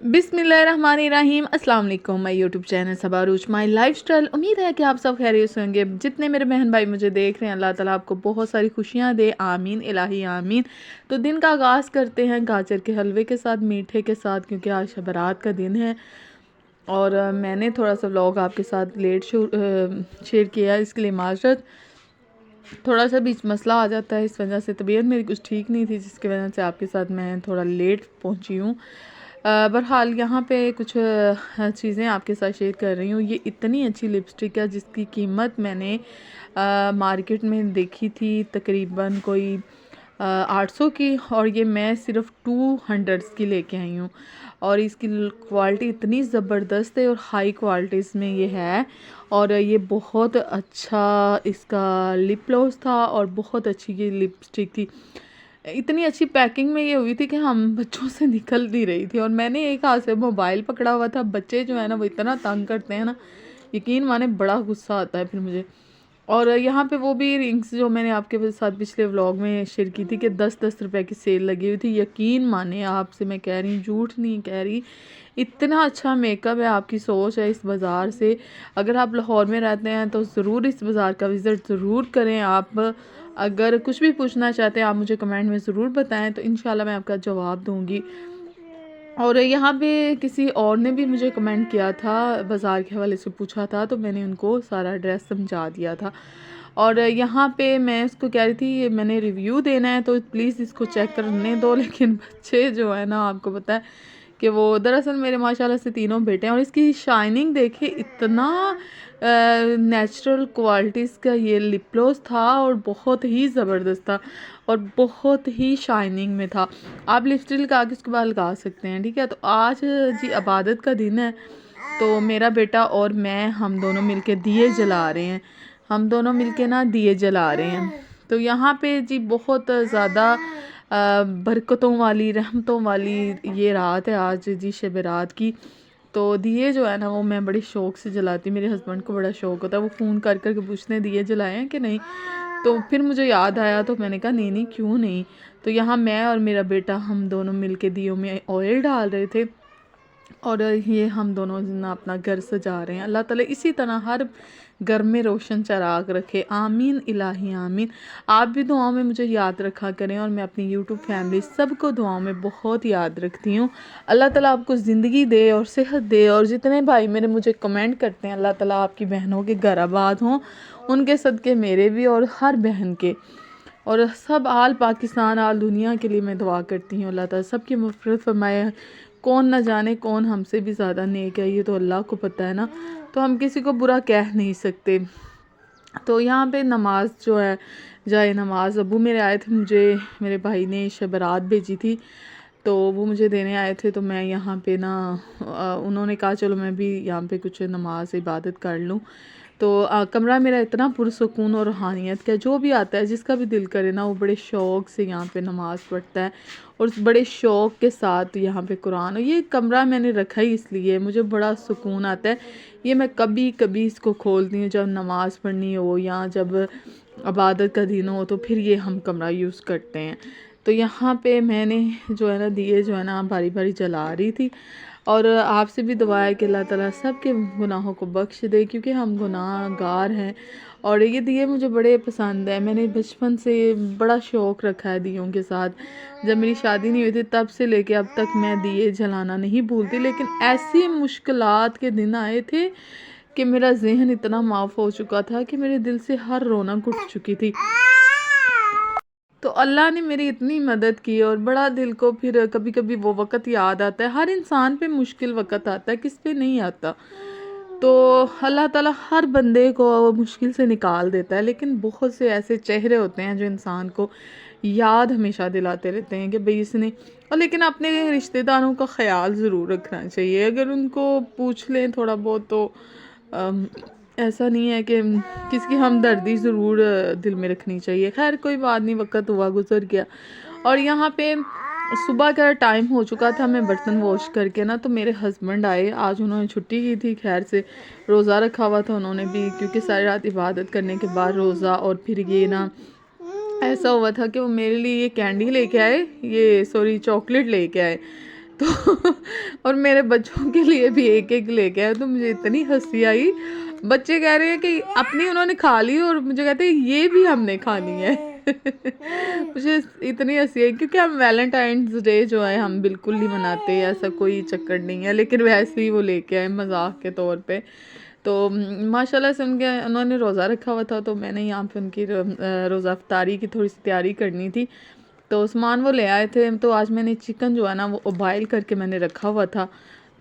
बिस्मिल्लाहिर्रहमानिर्रहीम अस्सलाम वालेकुम। My YouTube channel Saba Arooj my lifestyle. उम्मीद है कि आप सब खैरियत से होंगे। जितने मेरे बहन भाई मुझे देख रहे हैं, अल्लाह ताला आपको बहुत सारी खुशियां दे, आमीन इलाही आमीन। तो दिन का आगाज़ करते हैं गाजर के हलवे के साथ, मीठे के साथ, क्योंकि आज शब बारात का दिन है। और मैंने थोड़ा सा व्लॉग आपके साथ लेट शेयर किया, इसके लिए माजरत। थोड़ा सा बीच मसला आ जाता है, इस वजह से तबीयत मेरी कुछ ठीक नहीं थी, जिसकी वजह से आपके साथ मैं थोड़ा लेट पहुंची हूँ। बहरहाल यहाँ पे कुछ चीज़ें आपके साथ शेयर कर रही हूँ। ये इतनी अच्छी लिपस्टिक है जिसकी कीमत मैंने मार्केट में देखी थी तकरीबन कोई 800 की, और ये मैं सिर्फ 200 की लेके आई हूँ। और इसकी क्वालिटी इतनी ज़बरदस्त है और हाई क्वालिटी इसमें ये है। और ये बहुत अच्छा इसका लिप ग्लॉस था और बहुत अच्छी ये लिपस्टिक थी। इतनी अच्छी पैकिंग में ये हुई थी कि हम बच्चों से निकल नहीं रही थी। और मैंने एक हाथ से मोबाइल पकड़ा हुआ था। बच्चे जो है ना वो इतना तंग करते हैं ना, यकीन माने बड़ा गुस्सा आता है फिर मुझे। और यहाँ पे वो भी रिंग्स जो मैंने आपके साथ पिछले व्लॉग में शेयर की थी कि 10-10 रुपए की सेल लगी हुई थी। यकीन माने, आपसे मैं कह रही हूँ, झूठ नहीं कह रही, इतना अच्छा मेकअप है। आपकी सोच है इस बाज़ार से। अगर आप लाहौर में रहते हैं तो ज़रूर इस बाज़ार का विज़िट ज़रूर करें। आप अगर कुछ भी पूछना चाहते हैं आप मुझे कमेंट में ज़रूर बताएं, तो इंशाल्लाह मैं आपका जवाब दूंगी। और यहाँ पे किसी और ने भी मुझे कमेंट किया था, बाज़ार के हवाले से पूछा था, तो मैंने उनको सारा एड्रेस समझा दिया था। और यहाँ पे मैं उसको कह रही थी मैंने रिव्यू देना है तो प्लीज़ इसको चेक करने दो। लेकिन बच्चे जो है ना, आपको पता है कि वो दरअसल मेरे माशाल्लाह से तीनों बेटे हैं। और इसकी शाइनिंग देखिए, इतना नेचुरल क्वालिटीज़ का ये लिप ग्लॉस था और बहुत ही ज़बरदस्त था और बहुत ही शाइनिंग में था। आप लिपस्टिक लगा के उसके बाद लगा सकते हैं, ठीक है। तो आज जी इबादत का दिन है, तो मेरा बेटा और मैं, हम दोनों मिलके दिए जला रहे हैं। हम दोनों मिलके ना दिए जला रहे हैं। तो यहाँ पे जी बहुत ज़्यादा बरकतों वाली, रहमतों वाली ये रात है आज जी, शब रात की। तो दिए जो है ना वो मैं बड़ी शौक़ से जलाती। मेरे हस्बैंड को बड़ा शौक़ होता है, वो फ़ोन कर कर के पूछते हैं दिए जलाए हैं कि नहीं। तो फिर मुझे याद आया तो मैंने कहा नहीं नहीं क्यों नहीं। तो यहाँ मैं और मेरा बेटा हम दोनों मिलके दियों में ऑयल डाल रहे थे और ये हम दोनों ना अपना घर सजा रहे हैं। अल्लाह ताला इसी तरह हर घर में रोशन चराग रखे, आमीन इलाही आमीन। आप भी दुआओं में मुझे याद रखा करें और मैं अपनी यूट्यूब फैमिली सबको दुआओं में बहुत याद रखती हूँ। अल्लाह ताला आपको ज़िंदगी दे और सेहत दे। और जितने भाई मेरे मुझे कमेंट करते हैं, अल्लाह ताला आपकी बहनों के घर आबाद हों, उनके सदक़े मेरे भी और हर बहन के, और सब आल पाकिस्तान आल दुनिया के लिए मैं दुआ करती हूँ। अल्लाह ताला सबकी मग़फ़िरत फ़रमाए। कौन ना जाने कौन हमसे भी ज़्यादा नेक है, ये तो अल्लाह को पता है ना, तो हम किसी को बुरा कह नहीं सकते। तो यहाँ पे नमाज जो है, जाए नमाज, अबू मेरे आए थे, मुझे मेरे भाई ने शब बारात भेजी थी तो वो मुझे देने आए थे। तो मैं यहाँ पे ना उन्होंने कहा चलो मैं भी यहाँ पे कुछ नमाज इबादत कर लूँ। तो कमरा मेरा इतना पुरसुकून और रूहानियत का, जो भी आता है जिसका भी दिल करे ना वो बड़े शौक़ से यहाँ पे नमाज़ पढ़ता है और बड़े शौक़ के साथ यहाँ पे कुरान। और ये कमरा मैंने रखा ही इसलिए, मुझे बड़ा सुकून आता है। ये मैं कभी कभी इसको खोलती हूँ जब नमाज़ पढ़नी हो या जब इबादत का दिन हो, तो फिर ये हम कमरा यूज़ करते हैं। तो यहाँ पे मैंने जो है ना दिए जो है ना बारी बारी जला रही थी। और आपसे भी दुआ है कि अल्लाह ताला सब के गुनाहों को बख्श दे, क्योंकि हम गुनाहगार हैं। और ये दिए मुझे बड़े पसंद है, मैंने बचपन से बड़ा शौक़ रखा है दियों के साथ। जब मेरी शादी नहीं हुई थी तब से लेके अब तक मैं दिए जलाना नहीं भूलती। लेकिन ऐसी मुश्किलात के दिन आए थे कि मेरा जहन इतना माफ़ हो चुका था कि मेरे दिल से हर रौनक उठ चुकी थी। तो अल्लाह ने मेरी इतनी मदद की और बड़ा दिल को फिर कभी कभी वो वक़्त याद आता है। हर इंसान पे मुश्किल वक़्त आता है, किस पे नहीं आता। तो अल्लाह ताला हर बंदे को मुश्किल से निकाल देता है, लेकिन बहुत से ऐसे चेहरे होते हैं जो इंसान को याद हमेशा दिलाते रहते हैं कि भाई इसने। और लेकिन अपने रिश्तेदारों का ख्याल ज़रूर रखना चाहिए। अगर उनको पूछ लें थोड़ा बहुत तो ऐसा नहीं है कि किसकी हमदर्दी ज़रूर दिल में रखनी चाहिए। खैर कोई बात नहीं, वक़्त हुआ गुज़र गया। और यहाँ पे सुबह का टाइम हो चुका था, मैं बर्तन वॉश करके ना, तो मेरे हस्बैंड आए। आज उन्होंने छुट्टी की थी, खैर से रोज़ा रखा हुआ था उन्होंने भी, क्योंकि सारी रात इबादत करने के बाद रोज़ा। और फिर ये ना ऐसा हुआ था कि वो मेरे लिए ये कैंडी लेके आए, ये सॉरी चॉकलेट लेके आए। तो और मेरे बच्चों के लिए भी एक एक लेके आए, तो मुझे इतनी हंसी आई। बच्चे कह रहे हैं कि अपनी उन्होंने खा ली और मुझे कहते हैं ये भी हमने खानी है। मुझे इतनी हंसी आई क्योंकि हम वैलेंटाइंस डे जो है हम बिल्कुल नहीं मनाते, ऐसा कोई चक्कर नहीं है, लेकिन वैसे ही वो लेके आए मजाक के तौर पे। तो माशाल्लाह से उनके उन्होंने रोज़ा रखा हुआ था, तो मैंने यहाँ पे उनकी रोज़ा अफ्तारी की थोड़ी सी तैयारी करनी थी, तो सामान वो ले आए थे। तो आज मैंने चिकन जो है ना वो बॉयल करके मैंने रखा हुआ था।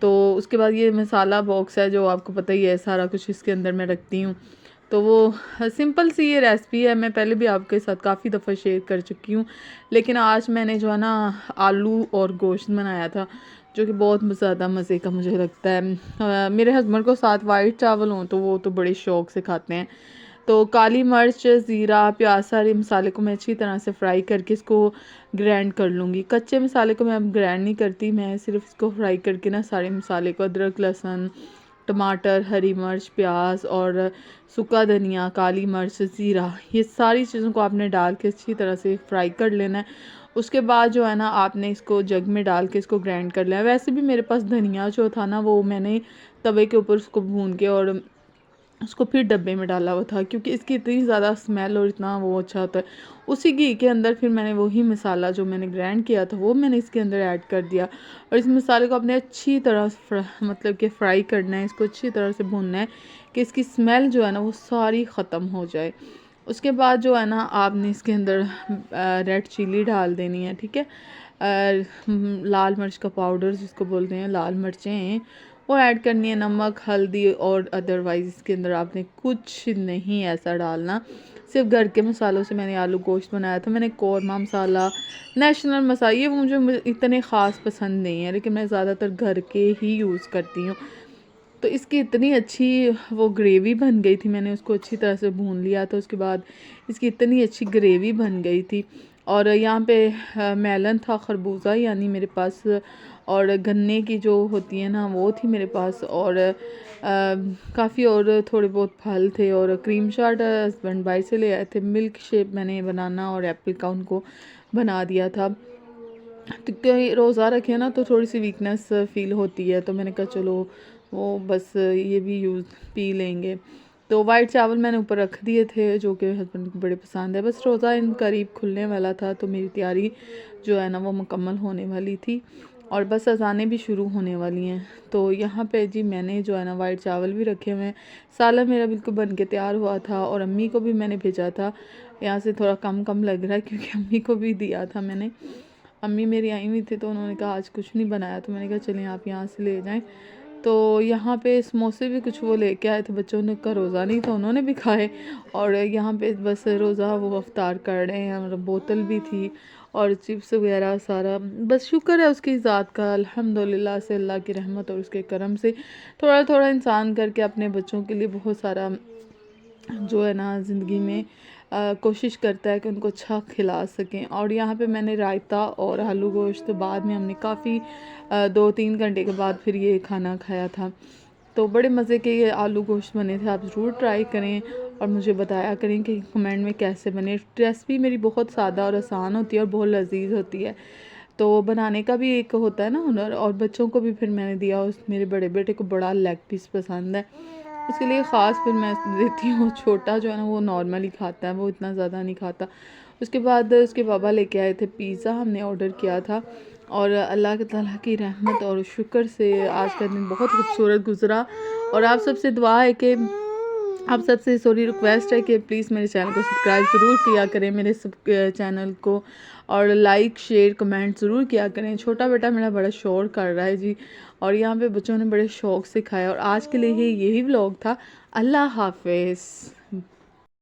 तो उसके बाद ये मसाला बॉक्स है जो आपको पता ही है, सारा कुछ इसके अंदर मैं रखती हूँ। तो वो सिंपल सी ये रेसिपी है, मैं पहले भी आपके साथ काफ़ी दफ़ा शेयर कर चुकी हूँ, लेकिन आज मैंने जो है ना आलू और गोश्त बनाया था, जो कि बहुत ज़्यादा मज़े का मुझे लगता है। मेरे हस्बैंड को साथ वाइट चावल हों तो वो तो बड़े शौक़ से खाते हैं। तो काली मिर्च, ज़ीरा, प्याज, सारे मसाले को मैं अच्छी तरह से फ्राई करके इसको ग्राइंड कर लूँगी। कच्चे मसाले को मैं अब ग्राइंड नहीं करती, मैं सिर्फ इसको फ्राई करके ना सारे मसाले को, अदरक, लहसुन, टमाटर, हरी मिर्च, प्याज और सूखा धनिया, काली मिर्च, ज़ीरा, ये सारी चीज़ों को आपने डाल के अच्छी तरह से फ्राई कर लेना है। उसके बाद जो है ना आपने इसको जग में डाल के इसको ग्राइंड कर लिया। वैसे भी मेरे पास धनिया जो था ना वो मैंने तवे के ऊपर उसको भून के और उसको फिर डब्बे में डाला हुआ था, क्योंकि इसकी इतनी ज़्यादा स्मेल और इतना वो अच्छा होता है। उसी घी के अंदर फिर मैंने वही मसाला जो मैंने ग्राइंड किया था वो मैंने इसके अंदर ऐड कर दिया, और इस मसाले को आपने अच्छी तरह से मतलब कि फ्राई करना है, इसको अच्छी तरह से भूनना है कि इसकी स्मेल जो है ना वो सारी ख़त्म हो जाए। उसके बाद जो है ना आपने इसके अंदर रेड चिली डाल देनी है, ठीक है। लाल मिर्च का पाउडर जिसको बोलते हैं, लाल मिर्चें वो ऐड करनी है, नमक, हल्दी, और अदरवाइज़ इसके अंदर आपने कुछ नहीं ऐसा डालना। सिर्फ घर के मसालों से मैंने आलू गोश्त बनाया था। मैंने कौरमा मसाला, नेशनल मसाला, ये मुझे इतने ख़ास पसंद नहीं है, लेकिन मैं ज़्यादातर घर के ही यूज़ करती हूँ। तो इसकी इतनी अच्छी वो ग्रेवी बन गई थी, मैंने उसको अच्छी तरह से भून लिया था। उसके बाद इसकी इतनी अच्छी ग्रेवी बन गई थी। और यहाँ पे मेलन था, खरबूजा यानी मेरे पास, और गन्ने की जो होती है ना वो थी मेरे पास, और काफ़ी और थोड़े बहुत फल थे, और क्रीम चाट हस्बैंड बाहर से ले आए थे। मिल्क शेक मैंने बनाना और एप्पल का उनको बना दिया था। तो कई रोज़ा रखे ना तो थोड़ी सी वीकनेस फ़ील होती है, तो मैंने कहा चलो वो बस ये भी यूज़ पी लेंगे। तो वाइट चावल मैंने ऊपर रख दिए थे जो कि हस्बैंड को बड़े पसंद है। बस रोज़ा इन करीब खुलने वाला था, तो मेरी तैयारी जो है ना वो मुकम्मल होने वाली थी, और बस अज़ानें भी शुरू होने वाली हैं। तो यहाँ पे जी मैंने जो है ना वाइट चावल भी रखे हुए हैं। सालन मेरा बिल्कुल बन के तैयार हुआ था, और अम्मी को भी मैंने भेजा था। यहाँ से थोड़ा कम कम लग रहा है क्योंकि अम्मी को भी दिया था मैंने। अम्मी मेरी आई हुई थी तो उन्होंने कहा आज कुछ नहीं बनाया, तो मैंने कहा चलिए आप यहाँ से ले जाएं। तो यहाँ पे समोसे भी कुछ वो लेके आए थे, बच्चों ने का रोज़ा नहीं था, उन्होंने भी खाए। और यहाँ पे बस रोज़ा वो अफ्तार कर रहे हैं, और बोतल भी थी और चिप्स वगैरह सारा। बस शुक्र है उसकी ज़ात का, अल्हम्दुलिल्लाह से, अल्लाह की रहमत और उसके करम से थोड़ा थोड़ा इंसान करके अपने बच्चों के लिए बहुत सारा जो है ना ज़िंदगी में कोशिश करता है कि उनको अच्छा खिला सकें। और यहाँ पे मैंने रायता और आलू गोश्त बाद में हमने काफ़ी 2-3 घंटे के बाद फिर ये खाना खाया था। तो बड़े मज़े के ये आलू गोश्त बने थे, आप ज़रूर ट्राई करें और मुझे बताया करें कि कमेंट में कैसे बने। रेसिपी मेरी बहुत सादा और आसान होती है और बहुत लजीज होती है, तो बनाने का भी एक होता है ना हुनर। और बच्चों को भी फिर मैंने दिया, उस मेरे बड़े बेटे को बड़ा लेग पीस पसंद है, उसके लिए ख़ास फिर मैं देती हूँ। छोटा जो है ना वो नॉर्मली खाता है, वो इतना ज़्यादा नहीं खाता। उसके बाद उसके पापा लेके आए थे पिज़्ज़ा, हमने ऑर्डर किया था, और अल्लाह के ताला की रहमत और शुक्र से आज का दिन बहुत खूबसूरत गुज़रा। और आप सबसे दुआ है कि आप सबसे सॉरी रिक्वेस्ट है कि प्लीज़ मेरे चैनल को सब्सक्राइब ज़रूर किया करें, मेरे सब चैनल को, और लाइक शेयर कमेंट ज़रूर किया करें। छोटा बेटा मेरा बड़ा शोर कर रहा है जी, और यहाँ पे बच्चों ने बड़े शौक़ से खाया। और आज के लिए यही व्लॉग था। अल्लाह हाफ़िज़।